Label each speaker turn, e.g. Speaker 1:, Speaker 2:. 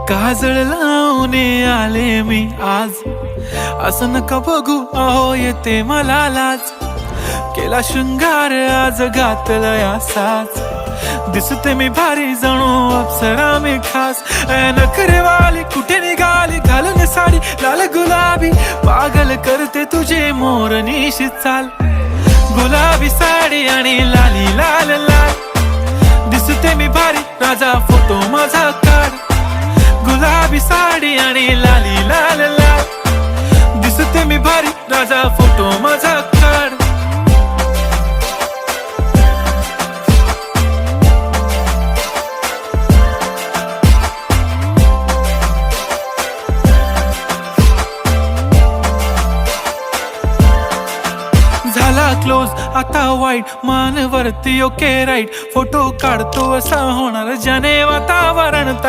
Speaker 1: काजळ लावून आले मी आज, असं नका बघू अहो येते मला लाज. केला शृंगार आज घातला साज, दिसते मी भारी जणू अप्सरा मी खास. नखरेवाली कुठे निघाली घालून साडी लाल गुलाबी, पागल करते तुझे मोरनीशी चाल. गुलाबी साडी आणि लाली लाल लाल, दिसते मी भारी राजा फोटो माझा काढ. गुलाबी साडी आणि लाली लाल लाल, दिसते मी भारी राजा फोटो माझा काढ. झाला क्लोज आता वाईट, मान वरती ओके राईट. फोटो काढतो असा होणार ज्याने वातावरण